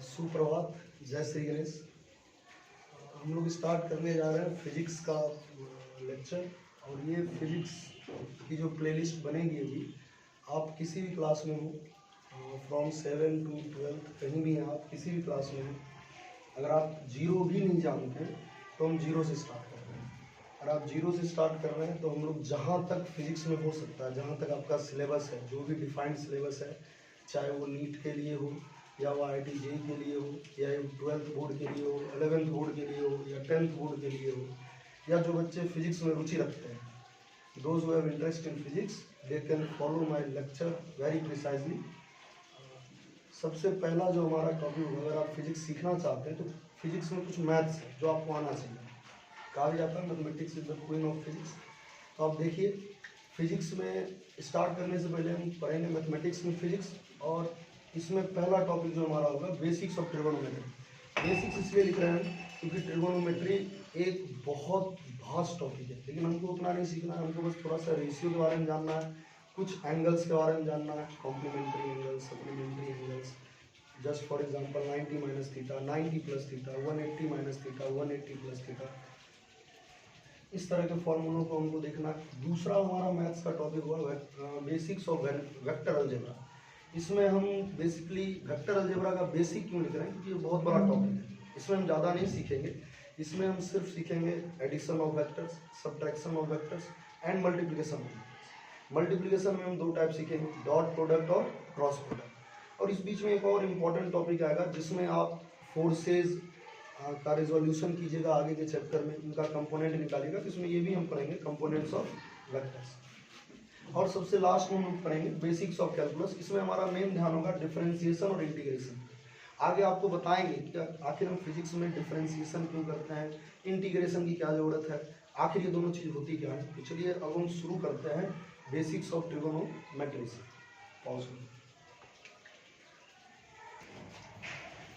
सुप्रभात, जय श्री गणेश। हम लोग स्टार्ट करने जा रहे हैं फिजिक्स का लेक्चर। और ये फिजिक्स की जो प्लेलिस्ट बनेगी अभी, आप किसी भी क्लास में हो, फ्रॉम 7 to 12 कहीं भी हैं आप, किसी भी क्लास में हो, अगर आप जीरो भी नहीं जानते तो हम जीरो से स्टार्ट कर रहे हैं। अगर आप जीरो से स्टार्ट कर रहे हैं तो हम लोग जहाँ तक फिजिक्स में हो सकता है, जहाँ तक आपका सिलेबस है, जो भी डिफाइंड सिलेबस है, चाहे वो नीट के लिए हो या वो IIT JEE के लिए हो, या 12th बोर्ड के लिए हो, 11th बोर्ड के लिए हो, या 10th बोर्ड के लिए हो, या जो बच्चे फिजिक्स में रुचि रखते हैं, those who have interest in physics, they can follow my lecture very precisely. सबसे पहला जो हमारा टॉपिक होगा, अगर आप फिजिक्स सीखना चाहते हैं तो फिजिक्स में कुछ मैथ्स है जो आपको आना चाहिए। कहा भी जाता है mathematics is the queen of physics. तो आप देखिए, फिजिक्स में स्टार्ट करने से पहले हम पढ़ेंगे मैथमेटिक्स में फिजिक्स, और इसमें पहला टॉपिक जो हमारा होगा बेसिक्स ऑफ ट्रिगोनोमेट्री। बेसिक्स इसलिए लिख रहे हैं क्योंकि ट्रिगोनोमेट्री एक बहुत वास्ट टॉपिक है, लेकिन हमको उतना नहीं सीखना है। हमको बस थोड़ा सा रेशियो के बारे में जानना है, कुछ एंगल्स के बारे में जानना है, complementary angles, supplementary angles. Just for example 90 minus theta, 90 plus theta, 180 minus theta, 180 plus theta, इस तरह के फॉर्मूलों को हमको देखना है। दूसरा हमारा मैथ्स का टॉपिक हुआ बेसिक्स ऑफ वेक्टर अलजेब्रा। इसमें हम बेसिकली वेक्टर अलजेब्रा का बेसिक क्यों लिख रहे हैं, क्योंकि ये बहुत बड़ा टॉपिक है। इसमें हम ज़्यादा नहीं सीखेंगे, इसमें हम सिर्फ सीखेंगे addition of vectors, subtraction of vectors and multiplication of vectors. Multiplication में हम दो टाइप सीखेंगे, डॉट प्रोडक्ट और क्रॉस प्रोडक्ट। और इस बीच में एक और इम्पॉर्टेंट टॉपिक आएगा जिसमें आप फोर्सेज का रिजोल्यूशन कीजिएगा आगे के चैप्टर में, उनका कंपोनेंट निकालिएगा, तो इसमें ये भी हम पढ़ेंगे कंपोनेंट्स ऑफ वेक्टर्स। और सबसे लास्ट में हम पढ़ेंगे बेसिक्स ऑफ कैलकुलस। इसमें हमारा मेन ध्यान होगा डिफरेंशिएशन और इंटीग्रेशन। आगे आपको बताएंगे कि आखिर हम फिजिक्स में डिफरेंशिएशन क्यों करते हैं, इंटीग्रेशन की क्या ज़रूरत है, आखिर ये दोनों चीज़ होती क्या है। तो चलिए अब हम शुरू करते हैं बेसिक्स ऑफ ट्रिगोनोमेट्री से। पॉज में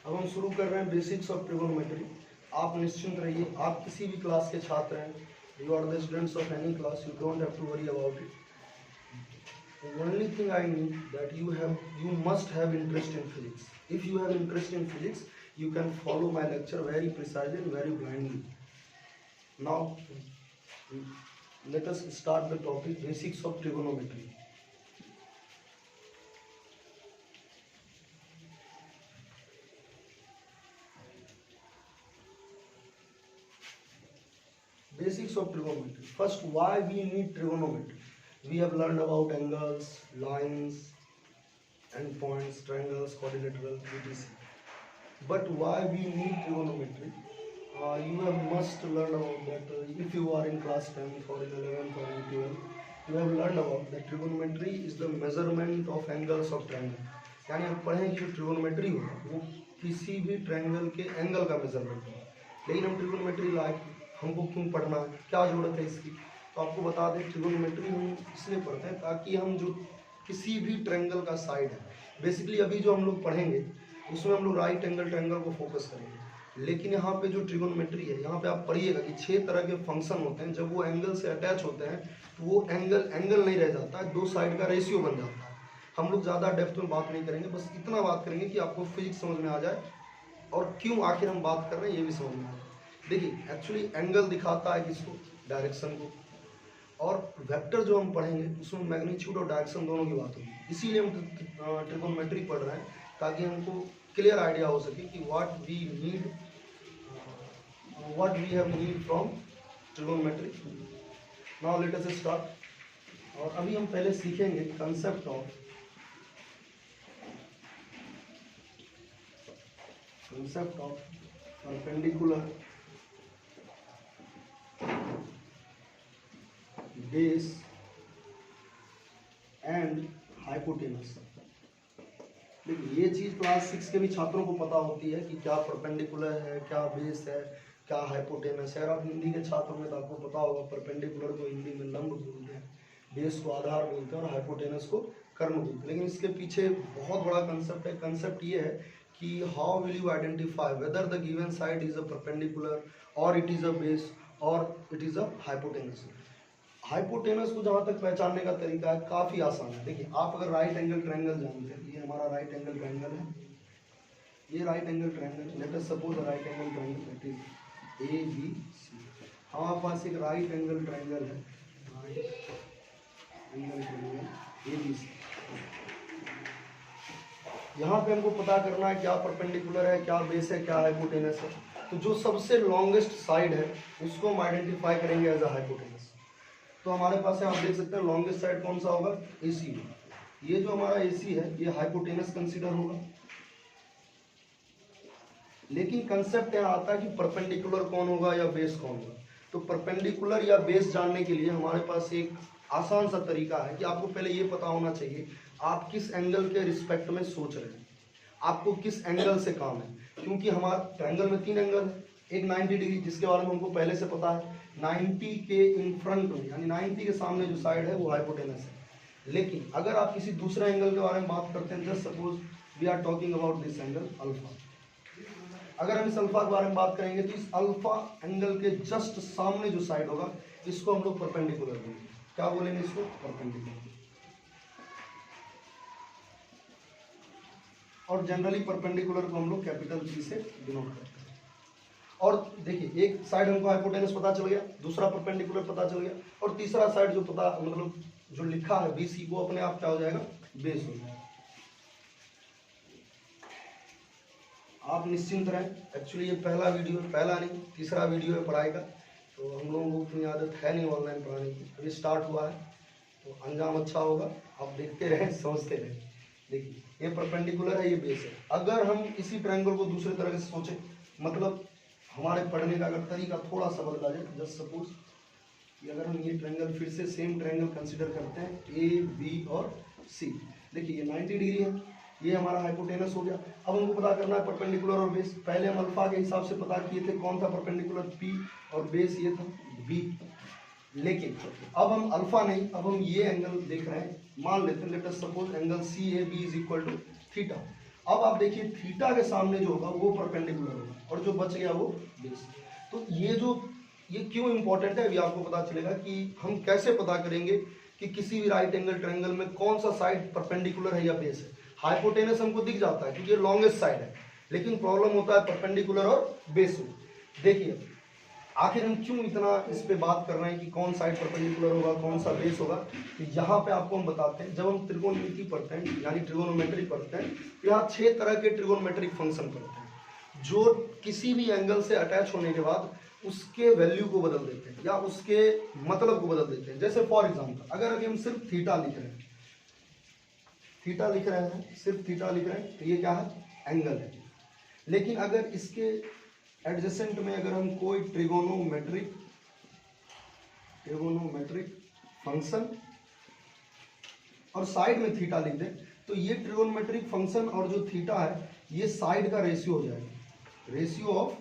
अब हम शुरू कर रहे हैं बेसिक्स ऑफ ट्रिगोनोमेट्री। आप निश्चिंत रहिए, आप किसी भी क्लास के छात्र हैं, you are the students of any class, you don't have to worry about it. The only thing I need that you must have interest in physics. If you have interest in physics, you can follow my lecture very precisely and very blindly. Now, let us start the topic basics of trigonometry. Basics of trigonometry. First, why we need trigonometry? We have learned about angles, lines, and points, triangles, quadrilateral, etc. But why we need trigonometry? You have must learn about that. If you are in class 10th or in 11th or in 12th, you have learned about that trigonometry is the measurement of angles of triangle. यानी हम पढ़ें कि जो trigonometry होगा वो किसी भी triangle के एंगल का मेजरमेंट होगा। लेकिन हम ट्रिगोनोमेट्री लाइक हमको क्यों पढ़ना है, क्या जरूरत है इसकी, तो आपको बता दें ट्रिगोनोमेट्री हम इसलिए पढ़ते हैं ताकि हम जो किसी भी ट्रायंगल का साइड है, बेसिकली अभी जो हम लोग पढ़ेंगे उसमें हम लोग राइट एंगल ट्रायंगल को फोकस करेंगे। लेकिन यहाँ पे जो ट्रिगोनोमेट्री है, यहाँ पे आप पढ़िएगा कि 6 तरह के फंक्शन होते हैं। जब वो एंगल से अटैच होते हैं तो वो एंगल नहीं रह जाता है, दो साइड का रेशियो बन जाता है। हम लोग ज़्यादा डेप्थ में बात नहीं करेंगे, बस इतना बात करेंगे कि आपको फिजिक्स समझ में आ जाए और क्यों आखिर हम बात कर रहे हैं ये भी समझ में आ जाए। देखिए एक्चुअली एंगल दिखाता है किसको, डायरेक्शन को, और वेक्टर जो हम पढ़ेंगे उसमें मैग्नीट्यूड और डायरेक्शन दोनों की बात होगी। इसीलिए हम ट्रिगोनोमेट्री पढ़ रहे हैं ताकि हमको क्लियर आइडिया हो सके कि what we have need from trigonometry. Now let us start. और अभी हम पहले सीखेंगे concept of perpendicular base and hypotenuse. देखिए ये चीज़ क्लास 6 के भी छात्रों को पता होती है कि क्या परपेंडिकुलर है, क्या बेस है, क्या हाइपोटेनस है। और आप हिंदी के छात्रों में तो आपको पता होगा परपेंडिकुलर को हिंदी में लंब बोलते हैं, बेस को आधार बोलते हैं और हाइपोटेनस को कर्ण बोलते हैं। लेकिन इसके पीछे बहुत बड़ा कंसेप्ट है। कंसेप्ट ये है कि how will you identify whether the given side is a perpendicular और इट इज़ अ बेस और it is a hypotenuse. Hypotenuse को जहाँ तक पहचानने का तरीका है काफ़ी आसान है। देखिए आप अगर राइट एंगल ट्रायंगल जानते हैं, ये हमारा राइट एंगल ट्रायंगल है, ये right angle triangle, late us suppose right angle triangle that is ABC। हमारे पास एक राइट एंगल ट्रायंगल है, राइट एंगल ट्रायंगल ABC। यहाँ पे हमको पता करना है क्या परपेंडिकुलर है, क्या बेस है, क्या हाइपोटेनस है। तो जो सबसे लॉन्गेस्ट साइड है उसको हम आइडेंटिफाई करेंगे एज अ हाइपोटेनस। तो हमारे पास है, आप देख सकते हैं लॉन्गेस्ट साइड कौन सा होगा, AC। ये जो हमारा AC है ये हाइपोटेनस कंसीडर होगा। लेकिन कंसेप्ट यहाँ आता है कि परपेंडिकुलर कौन होगा या बेस कौन होगा। तो परपेंडिकुलर या बेस जानने के लिए हमारे पास एक आसान सा तरीका है कि आपको पहले ये पता होना चाहिए आप किस एंगल के रिस्पेक्ट में सोच रहे हैं, आपको किस एंगल से काम है। क्योंकि हमारा ट्रायंगल में 3 एंगल है, एक 90 डिग्री जिसके बारे में हमको पहले से पता है, 90 के इन फ्रंट में यानी 90 के सामने जो साइड है वो हाइपोटेनस है। लेकिन अगर आप किसी दूसरे एंगल के बारे में बात करते हैं, just suppose we are talking about this angle alpha. अगर हम इस अल्फा के बारे में बात करेंगे तो इस अल्फा एंगल के जस्ट सामने जो साइड होगा इसको हम लोग परपेंडिकुलर बोलेंगे। क्या बोलेंगे इसको, परपेंडिकुलर। और जनरली परपेंडिकुलर को हम लोग कैपिटल P से डिनोट करते हैं। और देखिए एक साइड हमको हाइपोटेनस पता चल गया, दूसरा परपेंडिकुलर पता चल गया, और तीसरा साइड जो पता मतलब जो लिखा है BC वो अपने आप क्या हो जाएगा, बेस हो जाएगा। आप निश्चिंत रहें, एक्चुअली ये पहला वीडियो, पहला नहीं तीसरा वीडियो है पढ़ाई का। तो हम लोगों को उतनी आदत है नहीं ऑनलाइन पढ़ाने की, अभी स्टार्ट हुआ है तो अंजाम अच्छा होगा। आप देखते रहें, समझते रहें। देखिए ये परपेंडिकुलर है, ये बेस है। अगर हम इसी ट्रायंगल को दूसरे तरह से सोचें, मतलब हमारे पढ़ने का अगर तरीका थोड़ा सा बदला जाए, जस्ट सपोज कि अगर हम ये ट्रायंगल फिर से सेम ट्रायंगल कंसीडर करते हैं AB और C। देखिए ये 90 डिग्री है, ये हमारा हाइपोटेनस हो गया। अब हमको पता करना है परपेंडिकुलर और बेस। पहले हम अल्फा के हिसाब से पता किए थे कौन था परपेंडिकुलर, P, और बेस ये था B। लेकिन अब हम अल्फा नहीं, अब हम ये एंगल देख रहे हैं, मान लेते हैं let us suppose angle CAB is equal to theta. अब आप देखिए थीटा के सामने जो होगा वो परपेंडिकुलर होगा और जो बच गया वो बेस। तो ये क्यों इंपॉर्टेंट है अभी आपको पता चलेगा कि हम कैसे पता करेंगे कि किसी भी राइट एंगल ट्रायंगल में कौन सा साइड परपेंडिकुलर है या बेस है। हाइपोटेनस हमको दिख जाता है क्योंकि ये लॉन्गेस्ट साइड है, लेकिन प्रॉब्लम होता है परपेंडिकुलर और बेस में। देखिए आखिर हम क्यों इतना इस पे बात कर रहे हैं कि कौन साइड परपेंडिकुलर होगा कौन सा बेस होगा। तो यहाँ पे आपको हम बताते हैं, जब हम त्रिकोणमिति पढ़ते हैं यानी ट्रिगोनोमेट्री पढ़ते हैं, तो यहाँ 6 तरह के ट्रिगोनोमेट्रिक फंक्शन पढ़ते हैं जो किसी भी एंगल से अटैच होने के बाद उसके वैल्यू को बदल देते हैं या उसके मतलब को बदल देते हैं। जैसे फॉर एग्जाम्पल अगर अभी हम सिर्फ थीटा लिख रहे हैं, सिर्फ थीटा लिख रहे हैं तो ये क्या है, एंगल है। लेकिन अगर इसके एडजेसेंट में अगर हम कोई ट्रिगोनोमेट्रिक फंक्शन और साइड में थीटा लिख दें तो ये ट्रिगोनोमेट्रिक फंक्शन और जो थीटा है ये साइड का रेशियो हो जाएगा, रेशियो ऑफ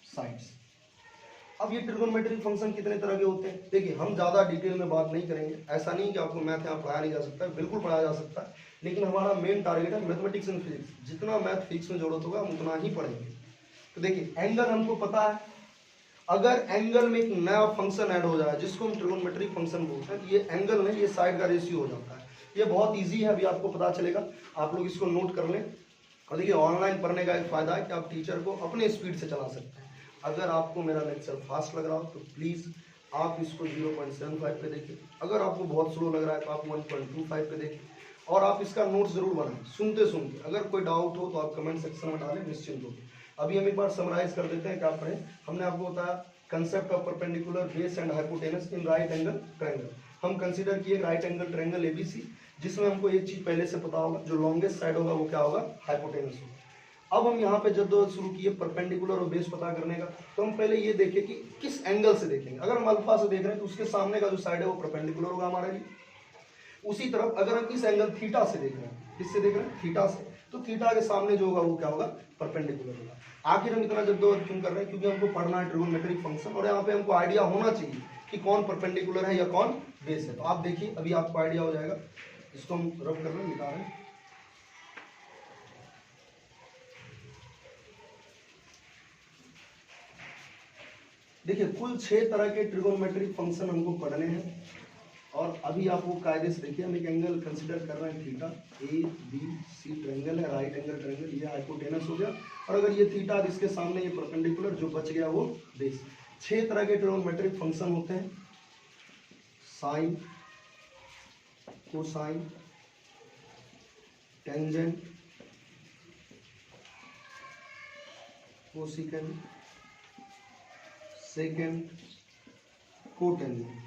साइड्स। अब ये ट्रिगोनोमेट्रिक फंक्शन कितने तरह के होते हैं, देखिए हम ज़्यादा डिटेल में बात नहीं करेंगे। ऐसा नहीं कि आपको मैथ यहाँ पढ़ाया नहीं जा सकता है, बिल्कुल पढ़ाया जा सकता है, लेकिन हमारा मेन टारगेट है मैथमेटिक्स एंड फिजिक्स। जितना मैथ फिजिक्स में जरूरत होगा हम उतना ही पढ़ेंगे। तो देखिए एंगल हमको पता है, अगर एंगल में एक नया फंक्शन ऐड हो जाए जिसको हम ट्रिगोनोमेट्रिक फंक्शन बोलते हैं, तो ये एंगल नहीं ये साइड का रेशियो हो जाता है। ये बहुत ईजी है, अभी आपको पता चलेगा, आप लोग इसको नोट कर लें। और देखिए ऑनलाइन पढ़ने का एक फायदा है कि आप टीचर को अपने स्पीड से चला सकते हैं। अगर आपको मेरा लेक्चर फास्ट लग रहा हो तो प्लीज़ आप इसको 0.75 पे देखिए, अगर आपको बहुत स्लो लग रहा है तो आप 1.25 पे देखिए, और आप इसका नोट्स जरूर बनाएं सुनते सुनते। अगर कोई डाउट हो तो आप कमेंट सेक्शन में डालें, निश्चिंत हो। अभी हम एक बार समराइज कर देते हैं क्या पढ़े। हमने आपको बताया concept of perpendicular base and hypotenuse in right angle triangle. हम कंसीडर किए राइट एंगल ट्रायंगल ABC, जिसमें हमको एक चीज पहले से पता होगा, जो लॉन्गेस्ट साइड होगा वो क्या होगा, हाइपोटेनस होगा। अब हम यहाँ पे जद्दोजहद शुरू किए परपेंडिकुलर और बेस पता करने का, तो हम पहले ये देखें कि किस एंगल से देखेंगे। अगर हम अल्फा से देख रहे हैं तो उसके सामने का जो साइड है वो परपेंडिकुलर होगा हमारे लिए। उसी तरफ अगर हम इस एंगल थीटा से देख रहे हैं, किससे देख रहे हैं, थीटा से, तो थीटा के सामने जो होगा वो क्या होगा, परपेंडिकुलर होगा। आखिर हम इतना जद्दोजहद क्यों कर रहे हैं, क्योंकि हमको पढ़ना है ट्रिगोनोमेट्रिक फंक्शन, और यहाँ पे हमको आइडिया होना चाहिए कि कौन परपेंडिकुलर है या कौन बेस है। तो आप देखिए अभी आपको आइडिया हो जाएगा। इसको हम रब कर रहे हैं, मिटा रहे हैं। देखिए कुल 6 तरह के ट्रिगोनोमेट्रिक फंक्शन हमको पढ़ने हैं, और अभी आप वो कायदे से देखिए, हम एक एंगल कंसिडर कर रहे हैं theta, A B C triangle है, राइट एंगल ट्रायंगल, ये हाइपोटेनस हो गया, और अगर ये थीटा इसके सामने ये परपेंडिकुलर, जो बच गया वो बेस। 6 तरह के ट्रिग्नोमेट्रिक फंक्शन होते हैं, sine, cosine, tangent, cosecant, secant, cotangent.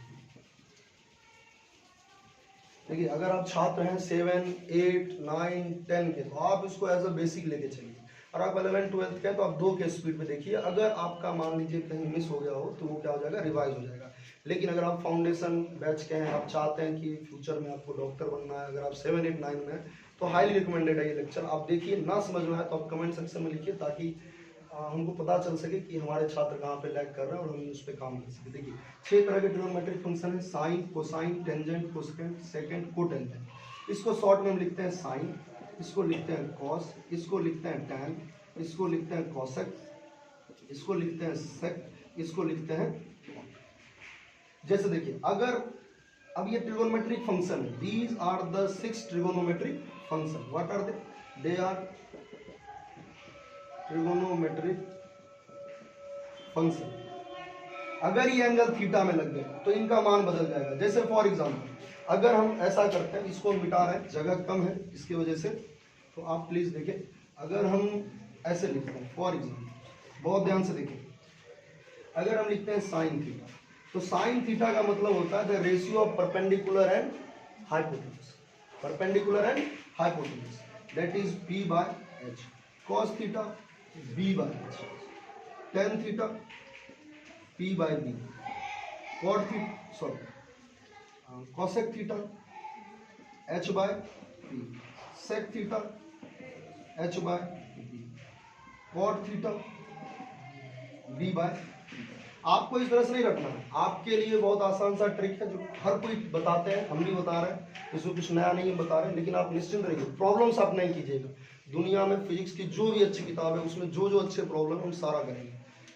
देखिए अगर आप छात्र हैं 7, 8, 9, 10 के, तो आप इसको एज अ बेसिक लेके चलिए, और आप 11, 12 के तो आप 2 के स्पीड पे देखिए। अगर आपका मान लीजिए कहीं मिस हो गया हो तो वो क्या हो जाएगा, रिवाइज हो जाएगा। लेकिन अगर आप फाउंडेशन बैच के हैं, आप चाहते हैं कि फ्यूचर में आपको डॉक्टर बनना है, अगर आप 7, 8, 9 में हैं तो हाईली रिकमेंडेड है ये लेक्चर। आप देखिए, ना समझ में आए तो आप कमेंट सेक्शन में लिखिए, ताकि हमको पता चल सके कि हमारे छात्र कहाँ पे लैग कर रहे हैं और हम उस पर काम कर सके। देखिए 6 तरह के ट्रिग्नोमेट्रिक फंक्शन है, sine, cosine, tangent, cosecant, secant, cotangent. इसको शॉर्ट में हम लिखते हैं साइन, इसको लिखते हैं कॉस, इसको लिखते हैं टैन, इसको लिखते हैं कॉसेक, इसको लिखते हैं सेक, इसको लिखते हैं। जैसे देखिए, अगर अब ये ट्रिगोनोमेट्रिक फंक्शन है, these are the 6 trigonometric function. What are they are trigonometric function. अगर ये एंगल थीटा में लग गए तो इनका मान बदल जाएगा। जैसे फॉर एग्जांपल, अगर हम ऐसा करते हैं, इसको मिटा रहे हैं, जगह कम है इसकी वजह से, तो आप प्लीज देखें, अगर हम ऐसे लिखते हैं फॉर एग्जांपल, बहुत ध्यान से देखिए, अगर हम लिखते हैं साइन थीटा, तो साइन थीटा का मतलब होता है the ratio of perpendicular and hypotenuse, perpendicular and hypotenuse, that is b by h। cos theta b by h, tan theta p by b, cosec theta h by p, sec theta h by b, cot theta b by. आपको इस तरह से नहीं रखना है, आपके लिए बहुत आसान सा ट्रिक है जो हर कोई बताते हैं, हम भी बता रहे हैं, इसमें कुछ नया नहीं बता रहे हैं, लेकिन आप निश्चिंत रहिए, प्रॉब्लम्स आप नहीं कीजिएगा। दुनिया में फिजिक्स की जो भी अच्छी किताब है उसमें जो जो अच्छे प्रॉब्लम हम सारा करेंगे,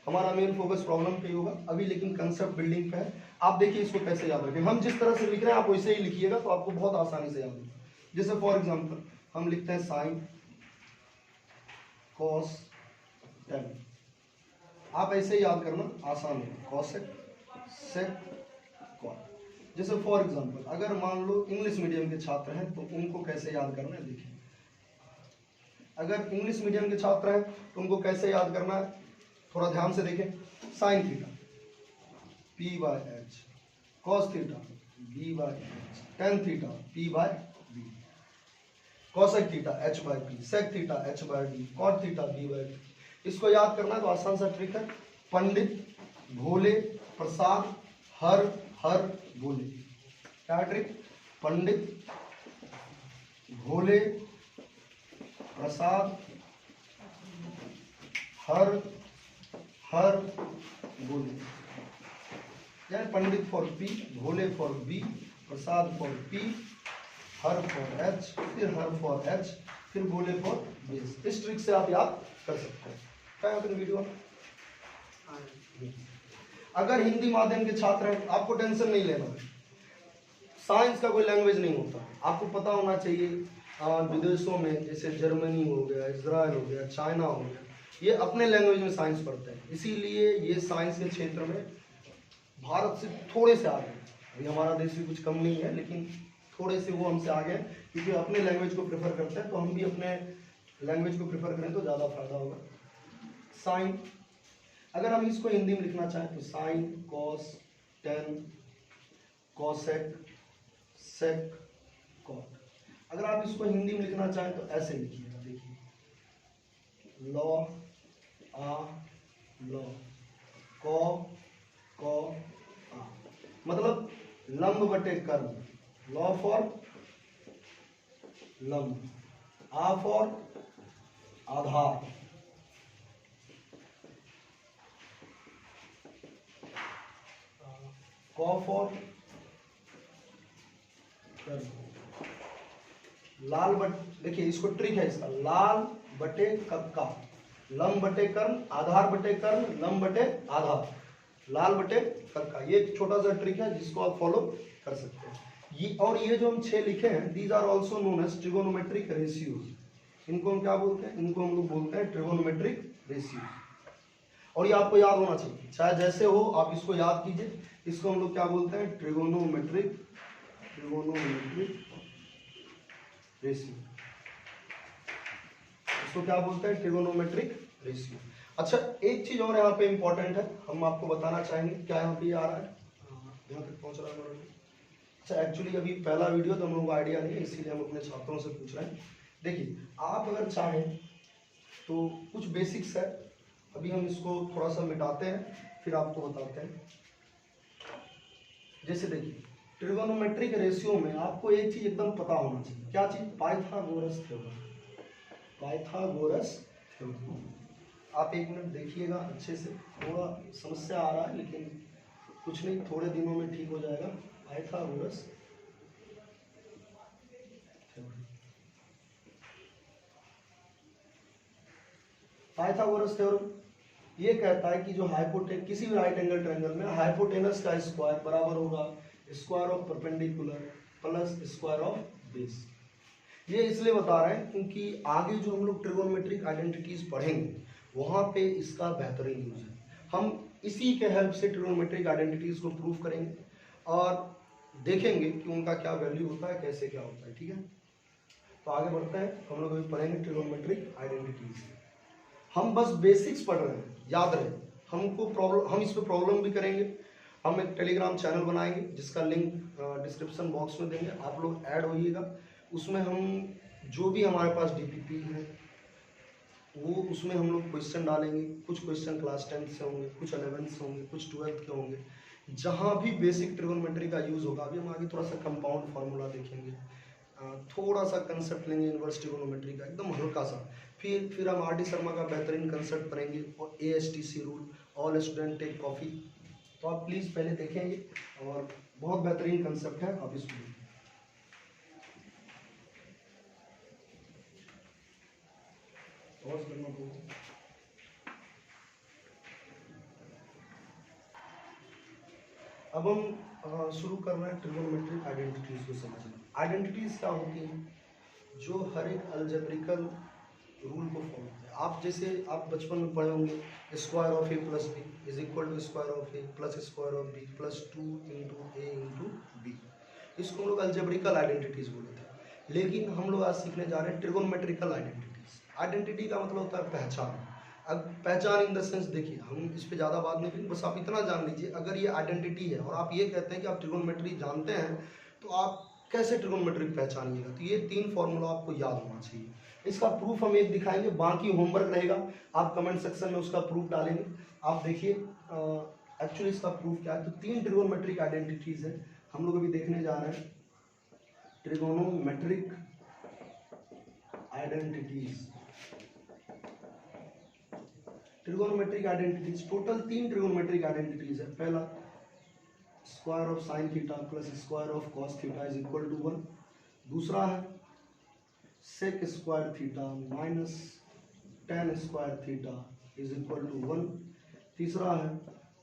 हमारा मेन फोकस प्रॉब्लम पे ही होगा अभी, लेकिन कंसेप्ट बिल्डिंग पे है। आप देखिए इसको कैसे याद रखें, हम जिस तरह से लिख रहे हैं आप वैसे ही लिखिएगा तो आपको बहुत आसानी से याद होगा। जैसे फॉर एग्जाम्पल हम लिखते हैं साइन, कॉस, टेन, आप ऐसे ही याद करना, आसान है, कॉसेक, सेक, कॉट। जैसे फॉर एग्जांपल अगर मान लो इंग्लिश मीडियम के छात्र हैं तो उनको कैसे याद करना है, देखिए अगर इंग्लिश मीडियम के छात्र हैं तो उनको कैसे याद करना है, थोड़ा ध्यान से देखें। Sine theta p by h, cos theta b by h, tan theta p by b, cosec theta h by p, sec theta h by d, cot theta b by d। इसको याद करना है तो आसान सा ट्रिक है, पंडित, भोले, प्रसाद, हर, हर, भोले। क्या trick, पंडित, भोले, प्रसाद, हर, हर, भोले। यानी पंडित for P, Bhole for B, प्रसाद for P, Har for H, फिर हर फॉर एच, फिर भोले फॉर बेस। इस ट्रिक से आप याद कर सकते हैं। क्या अपने वीडियो, अगर हिंदी माध्यम के छात्र हैं आपको टेंशन नहीं लेना है, साइंस का कोई लैंग्वेज नहीं होता, आपको पता होना चाहिए विदेशों में जैसे जर्मनी हो गया, इजराइल हो गया, चाइना हो गया, ये अपने लैंग्वेज में साइंस पढ़ते हैं, इसीलिए ये साइंस के क्षेत्र में भारत से थोड़े से आगे। अभी हमारा देश भी कुछ कम नहीं है, लेकिन थोड़े से वो हमसे आगे हैं, क्योंकि अपने लैंग्वेज को प्रेफर करते हैं, तो हम भी अपने लैंग्वेज को प्रेफर करें तो ज़्यादा फायदा होगा। साइन, अगर हम इसको हिंदी में लिखना चाहें तो साइन, कॉस, टेन, कॉसेक, सेक, कॉट। अगर आप इसको हिंदी में लिखना चाहें तो ऐसे लिखिएगा, देखिए लॉ, आ, लॉ, कॉ, आ, मतलब लंब बटे कर्म। लॉ फॉर लंब, आ फॉर आधार, कॉ फॉर कर्म। लाल बट, देखिए इसको ट्रिक है इसका, लाल बटे कक्का, लंब बटे कर्म, आधार बटे कर्म, लंब बटे आधार, लाल बटे कक्का। ये एक छोटा सा ट्रिक है जिसको आप फॉलो कर सकते हैं। ये जो हम 6 लिखे हैं, these are also known as trigonometric ratios. इनको हम क्या बोलते हैं? इनको हम लोग बोलते हैं ट्रिगोनोमेट्रिक रेशियोज। और ये आपको याद होना चाहिए, चाहे जैसे हो आप इसको याद कीजिए। इसको हम लोग क्या बोलते हैं? Trigonometric ratio. इसको क्या बोलते हैं? Trigonometric ratio. अच्छा, एक चीज और यहाँ पे इंपॉर्टेंट है, हम आपको बताना चाहेंगे। क्या यहाँ पे आ रहा है? यहाँ तक पहुँच रहा है हमारा? अच्छा, एक्चुअली अभी पहला वीडियो तो हम लोगों को आइडिया नहीं है, इसीलिए हम अपने छात्रों से पूछ रहे हैं। देखिए, आप अगर चाहें तो कुछ बेसिक्स है, अभी हम इसको थोड़ा सा मिटाते हैं, फिर आपको बताते हैं। जैसे देखिए, ट्रिगोनोमेट्रिक रेशियो में आपको एक चीज एकदम पता होना चाहिए। क्या चीज? Pythagoras theorem. Pythagoras theorem. आप एक मिनट देखिएगा अच्छे से, थोड़ा समस्या आ रहा है लेकिन कुछ नहीं, थोड़े दिनों में ठीक हो जाएगा। Pythagoras theorem. पाइथागोरस थ्योरम ये कहता है कि जो किसी भी राइट एंगल ट्रायंगल में हाइपोटेनस का स्क्वायर बराबर होगा square of perpendicular plus square of base. ये इसलिए बता रहे हैं क्योंकि आगे जो हम लोग ट्रिगोनोमेट्रिक आइडेंटिटीज पढ़ेंगे वहां पे इसका बेहतरीन यूज है। हम इसी के हेल्प से ट्रिगोनोमेट्रिक आइडेंटिटीज को प्रूव करेंगे और देखेंगे कि उनका क्या वैल्यू होता है, कैसे क्या होता है। ठीक है, तो आगे बढ़ते हैं। हम लोग अभी पढ़ेंगे ट्रिगोनोमेट्रिक आइडेंटिटीज। हम बस बेसिक्स पढ़ रहे हैं, याद रहे। हम इस पे प्रॉब्लम भी करेंगे। हम एक टेलीग्राम चैनल बनाएंगे जिसका लिंक डिस्क्रिप्शन बॉक्स में देंगे, आप लोग ऐड होइएगा। उसमें हम जो भी हमारे पास डीपीपी है वो उसमें हम लोग क्वेश्चन डालेंगे। कुछ क्वेश्चन क्लास 10th से होंगे, कुछ 11th से होंगे, कुछ 12th के होंगे। जहाँ भी बेसिक ट्रिगोनोमेट्री का यूज होगा, अभी हम आगे थोड़ा सा कंपाउंड फार्मूला देखेंगे, थोड़ा सा कंसेप्ट लेंगे इनवर्स ट्रिगोनोमेट्री का, एकदम हल्का सा। फिर हम आर डी शर्मा का बेहतरीन कंसेप्ट पढ़ेंगे और ASTC rule, all student take coffee. तो आप प्लीज़ पहले देखेंगे और बहुत बेहतरीन कंसेप्ट है, आप इसको पॉज करना पड़ेगा। अब हम शुरू कर रहे हैं ट्रिगोनोमेट्रिक आइडेंटिटीज को समझना। आइडेंटिटीज क्या होती हैं? जो हर एक अलजेब्रिकल रूल को फॉलो करते हैं। आप जैसे आप बचपन में पढ़े होंगे, square of a plus b is equal to square of a plus square of b plus 2 into a into b. इसको हम लोग अलजेब्रिकल आइडेंटिटीज बोलते हैं। लेकिन हम लोग आज सीखने जा रहे हैं ट्रिगोनोमेट्रिकल आइडेंटिटीज। आइडेंटिटी का मतलब होता है पहचान। अब पहचान इन द सेंस, देखिए हम इस पे ज़्यादा बात नहीं करेंगे, बस आप इतना जान लीजिए, अगर ये आइडेंटिटी है और आप ये कहते हैं कि आप ट्रिगोनोमेट्री जानते हैं, तो आप कैसे ट्रिगोनोमेट्रिक पहचानिएगा? तो ये 3 फॉर्मूला आपको याद होना चाहिए। इसका प्रूफ हम एक दिखाएंगे, बाकी होमवर्क रहेगा, आप कमेंट सेक्शन में उसका प्रूफ डालेंगे। आप देखिए एक्चुअली इसका प्रूफ क्या है। तो 3 ट्रिगोनोमेट्रिक आइडेंटिटीज है, हम लोग अभी देखने जा रहे हैं। Trigonometric identities, trigonometric identities total 3 trigonometric identities है। पहला, square of sine theta plus square of cos theta is equal to 1। दूसरा है sec square theta minus tan square theta is equal to 1। तीसरा है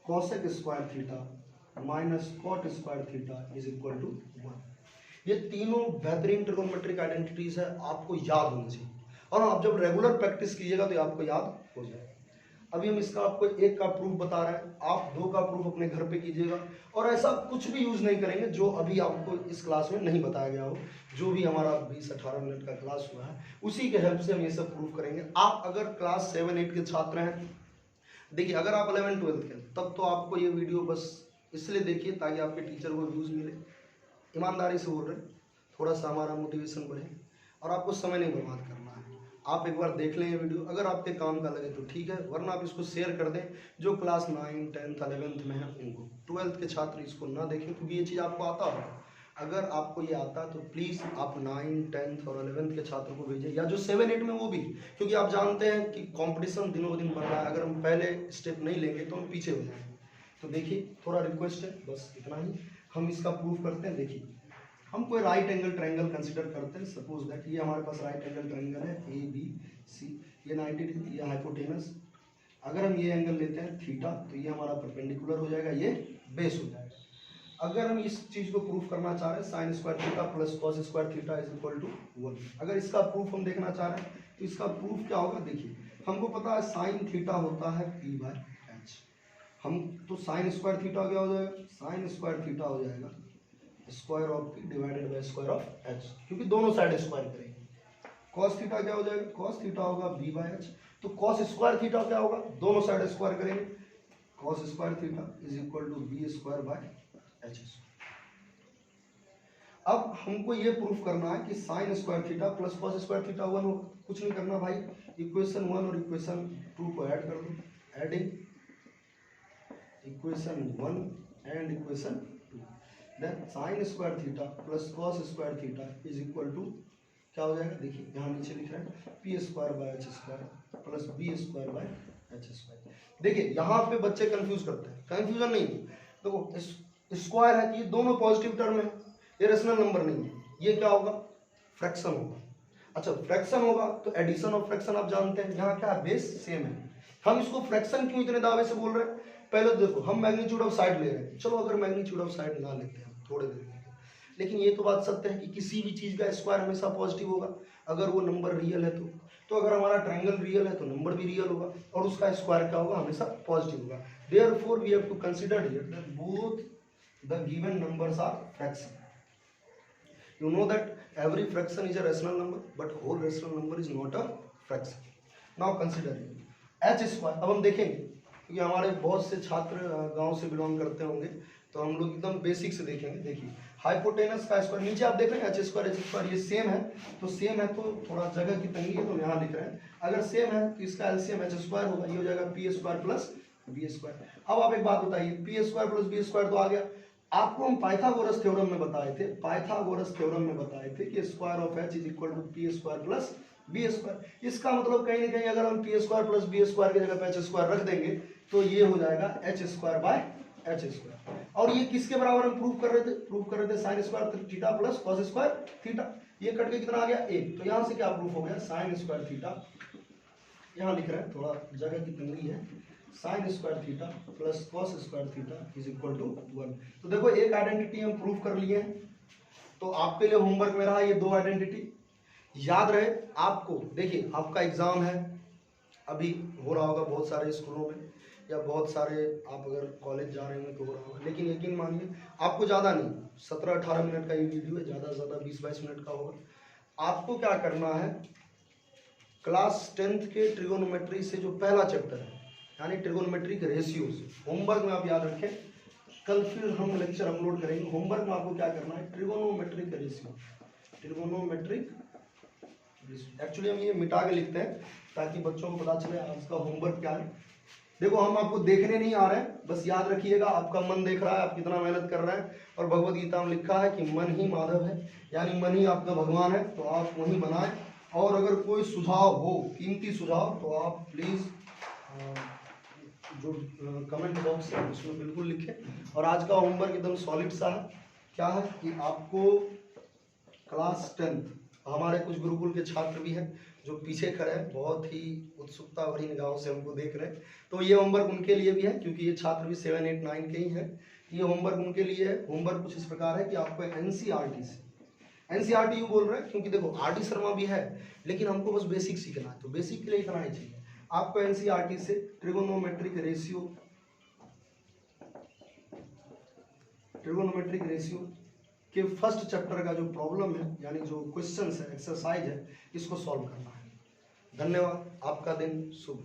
cosec square theta minus cot square theta is equal to 1। ये तीनों बेहतरीन trigonometric identities है, आपको याद होनी चाहिए। और आप जब रेगुलर प्रैक्टिस कीजिएगा तो आपको याद हो जाएगा। अभी हम इसका आपको 1 का प्रूफ बता रहे हैं, आप 2 का प्रूफ अपने घर पे कीजिएगा। और ऐसा कुछ भी यूज नहीं करेंगे जो अभी आपको इस क्लास में नहीं बताया गया हो। जो भी हमारा 20-18 मिनट का क्लास हुआ है उसी के हेल्प से हम ये सब प्रूफ करेंगे। आप अगर क्लास 7-8 के छात्र हैं, देखिए अगर आप 11-12 के तब तो आपको ये वीडियो बस इसलिए देखिए ताकि आपके टीचर को व्यूज मिले। ईमानदारी से बोल रहे हैं, थोड़ा सा हमारा मोटिवेशन बढ़े और आपको समय नहीं बर्बाद करना है। आप एक बार देख लें ये वीडियो, अगर आपके काम का लगे तो ठीक है, वरना आप इसको शेयर कर दें। जो क्लास 9, 10th, 11th में है उनको, 12th के छात्र इसको ना देखें क्योंकि ये चीज़ आपको आता होगा। अगर आपको ये आता है तो प्लीज़ आप 9, 10th और 11th के छात्रों को भेजिए, या जो 7-8 में वो भी, क्योंकि आप जानते हैं कि कंपटीशन दिनों दिन बढ़ रहा है। अगर हम पहले स्टेप नहीं लेंगे तो हम पीछे हो जाएंगे। तो देखिए थोड़ा रिक्वेस्ट है, बस इतना ही। हम इसका प्रूफ करते हैं। देखिए हम कोई राइट एंगल ट्रायंगल कंसीडर करते हैं। सपोज दैट ये हमारे पास राइट एंगल ट्रायंगल है ABC, ये 90 डिग्री, ये हाइपोटेनस। अगर हम ये एंगल लेते हैं थीटा तो ये हमारा परपेंडिकुलर हो जाएगा, ये बेस हो जाएगा। अगर हम इस चीज को प्रूफ करना चाह रहे हैं sine square theta plus cos square theta is equal to 1, अगर इसका प्रूफ हम देखना चाह रहे हैं तो इसका प्रूफ क्या होगा, देखिए हमको पता है साइन थीटा होता है p बाय एच, हम तो साइन स्क्वायर थीटा क्या हो जाएगा, साइन स्क्वायर थीटा हो जाएगा square of p divided by square of h, क्योंकि दोनों साइड स्क्वायर करेंगे। कॉस थीटा क्या हो जाएगा, कॉस थीटा होगा b बाय एच, तो कॉस स्क्वायर थीटा क्या होगा, दोनों साइड स्क्वायर करेंगे, cos square theta is equal to b square by h square. अब हमको ये प्रूफ करना है कि sine square theta plus cos square theta 1 होगा, कुछ नहीं करना भाई, इक्वेशन 1 और इक्वेशन 2 को ऐड कर दो, adding equation 1 and equation 2, then sine square theta plus cos square theta is equal to क्या हो जाएगा, देखिए यहाँ नीचे लिख रहे हैं p square by h square plus b square by h square. देखिए यहाँ पे बच्चे कंफ्यूज करते हैं, कंफ्यूजन नहीं, देखो स्क्वायर है, ये दोनों पॉजिटिव टर्म है, ये रेशनल नंबर नहीं है, ये क्या होगा, फ्रैक्शन होगा। अच्छा फ्रैक्शन होगा तो एडिशन ऑफ फ्रैक्शन आप जानते हैं, यहाँ क्या है, बेस सेम है, हम इसको फ्रैक्शन क्यों इतने दावे से बोल रहे हैं, पहले तो देखो हम मैग्नीट्यूड ऑफ साइड ले रहे हैं, चलो अगर मैग्नीट्यूड ऑफ साइड ना लेते हैं थोड़े देर के लिए, लेकिन ये तो बात सत्य है कि किसी भी चीज का स्क्वायर हमेशा पॉजिटिव होगा अगर वो नंबर रियल है तो अगर हमारा ट्रायंगल रियल है तो नंबर भी रियल होगा और उसका स्क्वायर क्या होगा, हमेशा पॉजिटिव होगा। Therefore we have to consider here that both the given numbers are fraction. You know that every fraction is a rational number, but whole rational number is not a fraction. Now consider h square। अब हम देखेंगे क्योंकि हमारे बहुत से छात्र गांव से बिलोंग करते होंगे, तो हम लोग एकदम बेसिक से देखेंगे। देखिए हाइपोटेनस का स्क्वायर, नीचे आप देख रहे हैं एच स्क्वायर ये सेम है, तो सेम है तो थोड़ा जगह की तंगी है तो यहाँ लिख रहे हैं, अगर सेम है तो इसका एलसीएम एच स्क्वायर होगा, ये हो जाएगा p square plus b square. अब आप एक बात बताइए, p square plus b square तो आ गया, आपको हम पाइथागोरस थ्योरम में बताए थे, पाइथागोरस थ्योरम में बताए थे कि square of h is equal to p square plus b square. इसका मतलब कहीं ना कहीं अगर हम p square plus b square की जगह पे एच स्क्वायर रख देंगे तो ये हो जाएगा H square by h square. और ये किसके बराबर हम प्रूव कर रहे थे sign square theta plus cos square theta, ये कट के कितना आ गया 1, तो यहाँ से क्या प्रूफ हो गया, साइन स्क्वायर थीटा, यहाँ लिख रहे हैं थोड़ा जगह की तंगी है, sine square theta plus cos square theta is equal to 1। तो देखो एक आइडेंटिटी हम प्रूव कर लिए हैं, तो आपके लिए होमवर्क में रहा ये 2 आइडेंटिटी, याद रहे आपको। देखिए आपका एग्जाम है, अभी हो रहा होगा बहुत सारे स्कूलों में या बहुत सारे आप अगर कॉलेज जा रहे होंगे तो हो रहा होगा, लेकिन यकीन मानिए आपको ज़्यादा नहीं 17-18 मिनट का ये वीडियो है, ज़्यादा से ज़्यादा 20-22 मिनट का होगा। आपको क्या करना है, क्लास 10th के ट्रिगोनोमेट्री से जो पहला चैप्टर है यानी ट्रिगोनोमेट्रिक रेशियोज, होमवर्क में आप याद रखें, कल फिर हम लेक्चर अपलोड करेंगे, होमवर्क में आपको क्या करना है, ट्रिगोनोमेट्रिक रेशियो, ट्रिगोनोमेट्रिक एक्चुअली हम ये मिटा के लिखते हैं ताकि बच्चों को पता चले आज का होमवर्क क्या है। देखो हम आपको देखने नहीं आ रहे हैं, बस याद रखिएगा आपका मन देख रहा है आप कितना मेहनत कर रहे हैं, और भगवत गीता में लिखा है कि मन ही माधव है, यानी मन ही आपका भगवान है, तो आप वही बनाएं। और अगर कोई सुझाव हो, कीमती सुझाव, तो आप प्लीज़ जो कमेंट बॉक्स है उसमें बिल्कुल लिखें। और आज का होमवर्क एकदम सॉलिड सा है, क्या है कि आपको क्लास 10th, हमारे कुछ गुरुकुल के छात्र भी हैं जो पीछे खड़े हैं, बहुत ही उत्सुकता भरी निगाहों से हमको देख रहे हैं, तो ये होमवर्क उनके लिए भी है क्योंकि ये छात्र भी 7, 8, 9 के ही हैं, ये होमवर्क उनके लिए है। होमवर्क कुछ इस प्रकार है कि आपको एनसीईआरटी से, एनसीईआरटी यूँ बोल रहे हैं क्योंकि देखो आरटी शर्मा भी है, लेकिन हमको बस बेसिक सीखना है, तो बेसिक के लिए इतना ही चाहिए आपको। एनसीईआरटी से ट्रिगोनोमेट्रिक रेशियो के फर्स्ट चैप्टर का जो प्रॉब्लम है यानी जो क्वेश्चंस है, एक्सरसाइज है, इसको सॉल्व करना है। धन्यवाद, आपका दिन शुभ।